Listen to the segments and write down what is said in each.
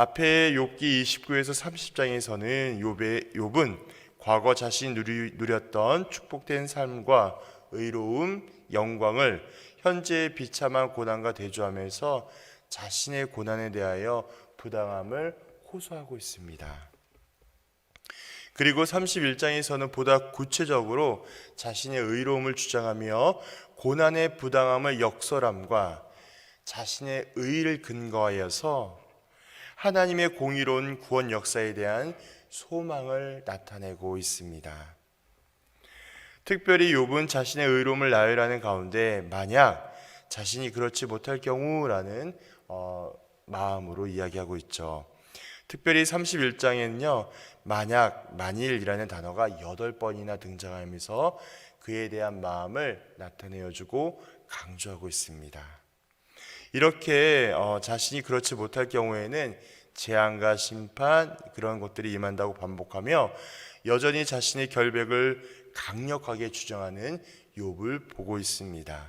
앞에 욥기 29에서 30장에서는 욥은 과거 자신이 누렸던 축복된 삶과 의로움, 영광을 현재의 비참한 고난과 대조하면서 자신의 고난에 대하여 부당함을 호소하고 있습니다. 그리고 31장에서는 보다 구체적으로 자신의 의로움을 주장하며 고난의 부당함을 역설함과 자신의 의를 근거하여서 하나님의 공의로운 구원 역사에 대한 소망을 나타내고 있습니다. 특별히 욥은 자신의 의로움을 나열하는 가운데 만약 자신이 그렇지 못할 경우라는 마음으로 이야기하고 있죠. 특별히 31장에는요 만약, 만일이라는 단어가 8번이나 등장하면서 그에 대한 마음을 나타내어주고 강조하고 있습니다. 이렇게 자신이 그렇지 못할 경우에는 재앙과 심판 그런 것들이 임한다고 반복하며 여전히 자신의 결백을 강력하게 주장하는 욥을 보고 있습니다.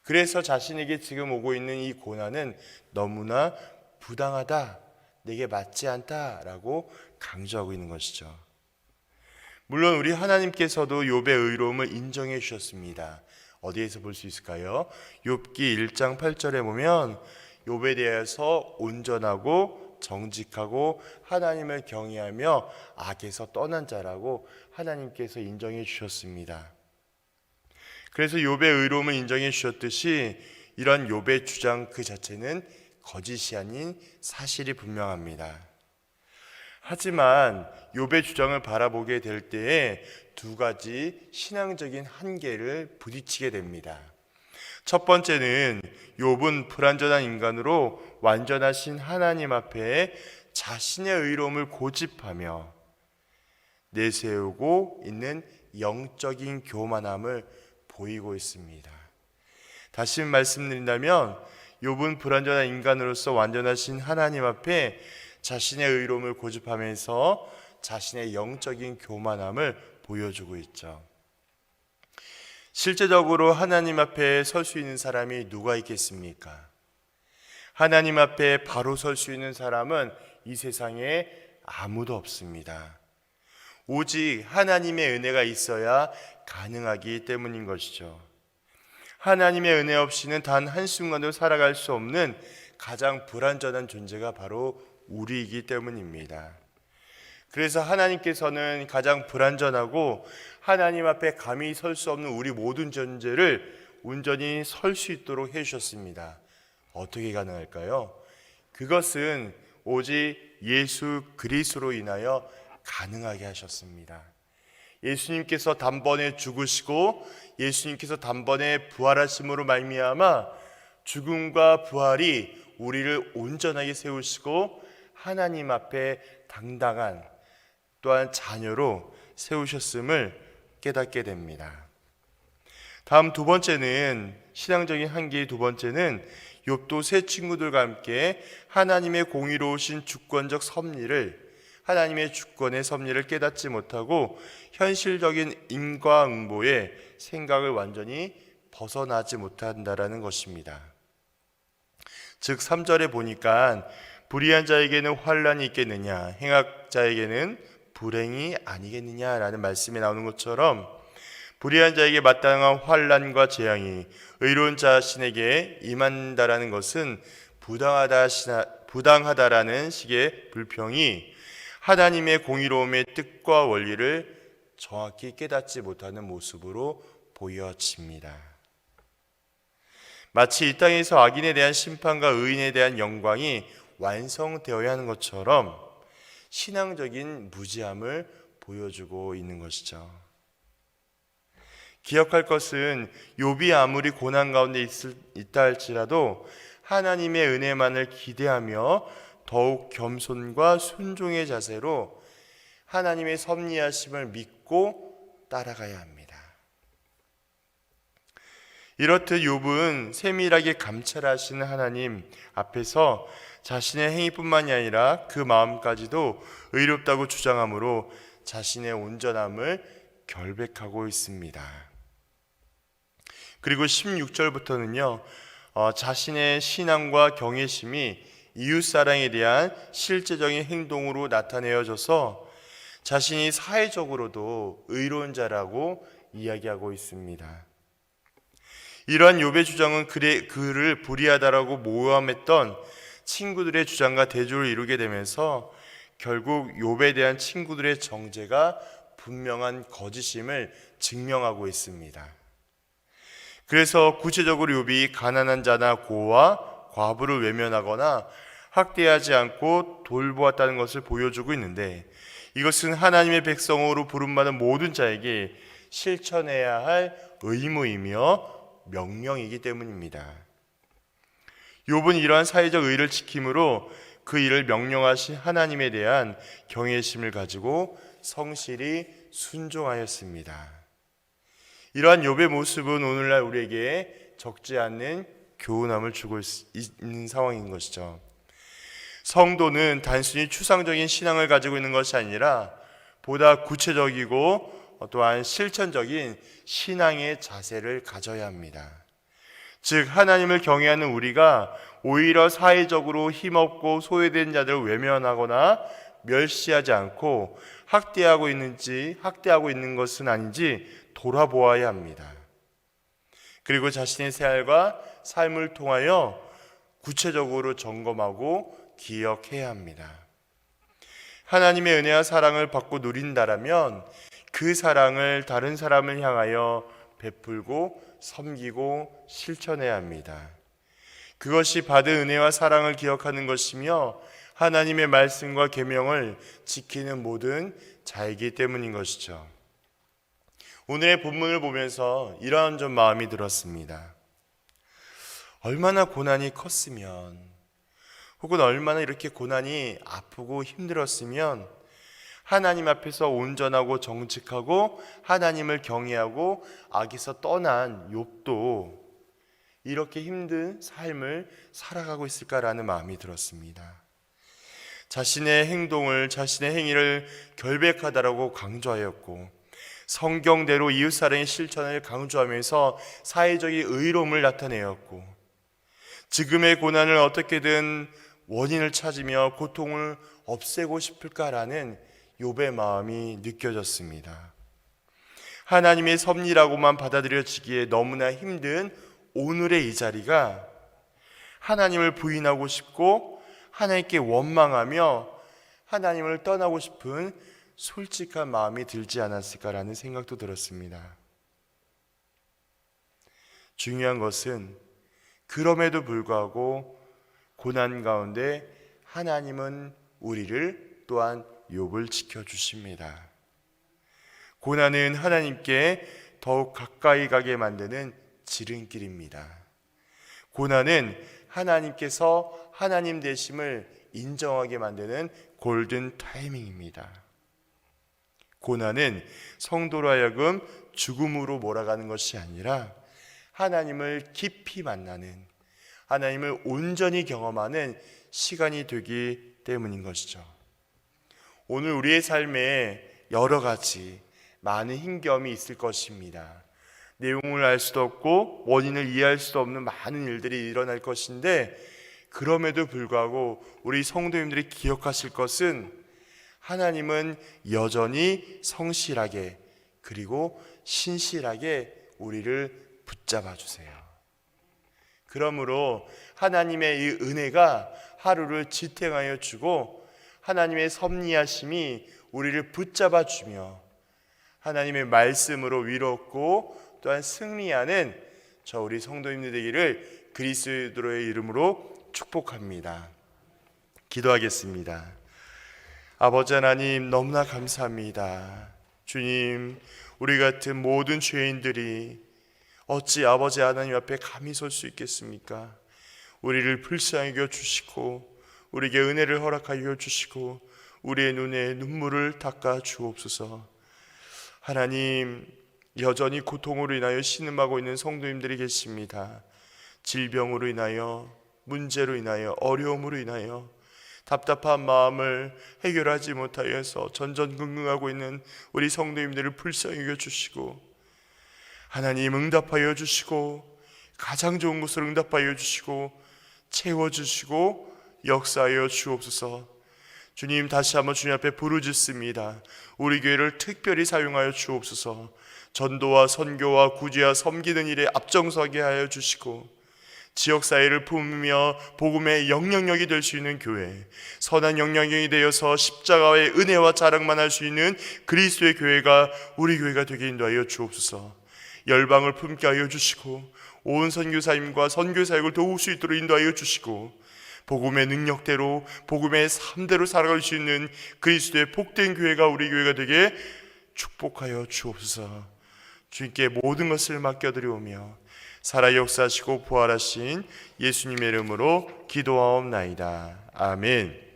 그래서 자신에게 지금 오고 있는 이 고난은 너무나 부당하다, 내게 맞지 않다라고 강조하고 있는 것이죠. 물론 우리 하나님께서도 욥의 의로움을 인정해 주셨습니다. 어디에서 볼 수 있을까요? 욥기 1장 8절에 보면 욥에 대해서 온전하고 정직하고 하나님을 경외하며 악에서 떠난 자라고 하나님께서 인정해 주셨습니다. 그래서 욥의 의로움을 인정해 주셨듯이 이런 욥의 주장 그 자체는 거짓이 아닌 사실이 분명합니다. 하지만 욥의 주장을 바라보게 될 때에 두 가지 신앙적인 한계를 부딪히게 됩니다. 첫 번째는 욥은 불완전한 인간으로 완전하신 하나님 앞에 자신의 의로움을 고집하며 내세우고 있는 영적인 교만함을 보이고 있습니다. 다시 말씀드린다면 욥은 불완전한 인간으로서 완전하신 하나님 앞에 자신의 의로움을 고집하면서 자신의 영적인 교만함을 보여주고 있죠. 실제적으로 하나님 앞에 설 수 있는 사람이 누가 있겠습니까? 하나님 앞에 바로 설 수 있는 사람은 이 세상에 아무도 없습니다. 오직 하나님의 은혜가 있어야 가능하기 때문인 것이죠. 하나님의 은혜 없이는 단 한순간도 살아갈 수 없는 가장 불완전한 존재가 바로 우리이기 때문입니다. 그래서 하나님께서는 가장 불완전하고 하나님 앞에 감히 설 수 없는 우리 모든 존재를 온전히 설 수 있도록 해주셨습니다. 어떻게 가능할까요? 그것은 오직 예수 그리스도로 인하여 가능하게 하셨습니다. 예수님께서 단번에 죽으시고 예수님께서 단번에 부활하심으로 말미암아 죽음과 부활이 우리를 온전하게 세우시고 하나님 앞에 당당한 또한 자녀로 세우셨음을 깨닫게 됩니다. 다음 두 번째는 신앙적인 한계의 두 번째는 욥도 세 친구들과 함께 하나님의 공의로우신 주권적 섭리를 하나님의 주권의 섭리를 깨닫지 못하고 현실적인 인과응보의 생각을 완전히 벗어나지 못한다라는 것입니다. 즉 3절에 보니까 불의한 자에게는 환난이 있겠느냐 행악자에게는 불행이 아니겠느냐라는 말씀이 나오는 것처럼 불의한 자에게 마땅한 환난과 재앙이 의로운 자신에게 임한다라는 것은 부당하다라는 식의 불평이 하나님의 공의로움의 뜻과 원리를 정확히 깨닫지 못하는 모습으로 보여집니다. 마치 이 땅에서 악인에 대한 심판과 의인에 대한 영광이 완성되어야 하는 것처럼 신앙적인 무지함을 보여주고 있는 것이죠. 기억할 것은 욥이 아무리 고난 가운데 있다 할지라도 하나님의 은혜만을 기대하며 더욱 겸손과 순종의 자세로 하나님의 섭리하심을 믿고 따라가야 합니다. 이렇듯 욥은 세밀하게 감찰하시는 하나님 앞에서 자신의 행위뿐만이 아니라 그 마음까지도 의롭다고 주장하므로 자신의 온전함을 결백하고 있습니다. 그리고 16절부터는요 자신의 신앙과 경외심이 이웃사랑에 대한 실제적인 행동으로 나타내어져서 자신이 사회적으로도 의로운 자라고 이야기하고 있습니다. 이러한 욥의 주장은 그를 불의하다라고 모함했던 친구들의 주장과 대조를 이루게 되면서 결국 욥에 대한 친구들의 정죄가 분명한 거짓임을 증명하고 있습니다. 그래서 구체적으로 욥이 가난한 자나 고와 과부를 외면하거나 학대하지 않고 돌보았다는 것을 보여주고 있는데, 이것은 하나님의 백성으로 부름받은 모든 자에게 실천해야 할 의무이며 명령이기 때문입니다. 욥은 이러한 사회적 의를 지킴으로 그 일을 명령하신 하나님에 대한 경외심을 가지고 성실히 순종하였습니다. 이러한 욥의 모습은 오늘날 우리에게 적지 않는 교훈함을 주고 있는 상황인 것이죠. 성도는 단순히 추상적인 신앙을 가지고 있는 것이 아니라 보다 구체적이고 또한 실천적인 신앙의 자세를 가져야 합니다. 즉 하나님을 경외하는 우리가 오히려 사회적으로 힘없고 소외된 자들을 외면하거나 멸시하지 않고 학대하고 있는 것은 아닌지 돌아보아야 합니다. 그리고 자신의 삶을 통하여 구체적으로 점검하고 기억해야 합니다. 하나님의 은혜와 사랑을 받고 누린다라면 그 사랑을 다른 사람을 향하여 베풀고 섬기고 실천해야 합니다. 그것이 받은 은혜와 사랑을 기억하는 것이며 하나님의 말씀과 계명을 지키는 모든 자이기 때문인 것이죠. 오늘의 본문을 보면서 이러한 좀 마음이 들었습니다. 얼마나 고난이 컸으면, 혹은 얼마나 이렇게 고난이 아프고 힘들었으면 하나님 앞에서 온전하고 정직하고 하나님을 경외하고 악에서 떠난 욥도 이렇게 힘든 삶을 살아가고 있을까라는 마음이 들었습니다. 자신의 행위를 결백하다라고 강조하였고, 성경대로 이웃사랑의 실천을 강조하면서 사회적인 의로움을 나타내었고, 지금의 고난을 어떻게든 원인을 찾으며 고통을 없애고 싶을까라는 욥의 마음이 느껴졌습니다. 하나님의 섭리라고만 받아들여지기에 너무나 힘든 오늘의 이 자리가 하나님을 부인하고 싶고 하나님께 원망하며 하나님을 떠나고 싶은 솔직한 마음이 들지 않았을까라는 생각도 들었습니다. 중요한 것은 그럼에도 불구하고 고난 가운데 하나님은 우리를 또한 욥을 지켜주십니다. 고난은 하나님께 더욱 가까이 가게 만드는 지름길입니다. 고난은 하나님께서 하나님 되심을 인정하게 만드는 골든 타이밍입니다. 고난은 성도로 하여금 죽음으로 몰아가는 것이 아니라 하나님을 깊이 만나는, 하나님을 온전히 경험하는 시간이 되기 때문인 것이죠. 오늘 우리의 삶에 여러 가지 많은 힘겨움이 있을 것입니다. 내용을 알 수도 없고 원인을 이해할 수도 없는 많은 일들이 일어날 것인데, 그럼에도 불구하고 우리 성도님들이 기억하실 것은 하나님은 여전히 성실하게 그리고 신실하게 우리를 붙잡아 주세요. 그러므로 하나님의 이 은혜가 하루를 지탱하여 주고 하나님의 섭리하심이 우리를 붙잡아 주며 하나님의 말씀으로 위롭고 또한 승리하는 저 우리 성도님들 되기를 그리스도의 이름으로 축복합니다. 기도하겠습니다. 아버지 하나님, 너무나 감사합니다. 주님, 우리 같은 모든 죄인들이 어찌 아버지 하나님 앞에 감히 설 수 있겠습니까? 우리를 불쌍히 여겨주시고 우리에게 은혜를 허락하여 주시고 우리의 눈에 눈물을 닦아 주옵소서. 하나님, 여전히 고통으로 인하여 신음하고 있는 성도님들이 계십니다. 질병으로 인하여, 문제로 인하여, 어려움으로 인하여 답답한 마음을 해결하지 못하여서 전전긍긍하고 있는 우리 성도님들을 불쌍히 여겨주시고 하나님 응답하여 주시고 가장 좋은 것을 응답하여 주시고 채워주시고 역사하여 주옵소서. 주님, 다시 한번 주님 앞에 부르짖습니다. 우리 교회를 특별히 사용하여 주옵소서. 전도와 선교와 구제와 섬기는 일에 앞장서게 하여 주시고, 지역사회를 품으며 복음의 영향력이 될 수 있는 교회, 선한 영향력이 되어서 십자가의 은혜와 자랑만 할 수 있는 그리스도의 교회가 우리 교회가 되게 인도하여 주옵소서. 열방을 품게 하여 주시고, 온 선교사님과 선교사역을 도울 수 있도록 인도하여 주시고, 복음의 능력대로 복음의 삶대로 살아갈 수 있는 그리스도의 복된 교회가 우리 교회가 되게 축복하여 주옵소서. 주님께 모든 것을 맡겨드리오며 살아 역사하시고 부활하신 예수님의 이름으로 기도하옵나이다. 아멘.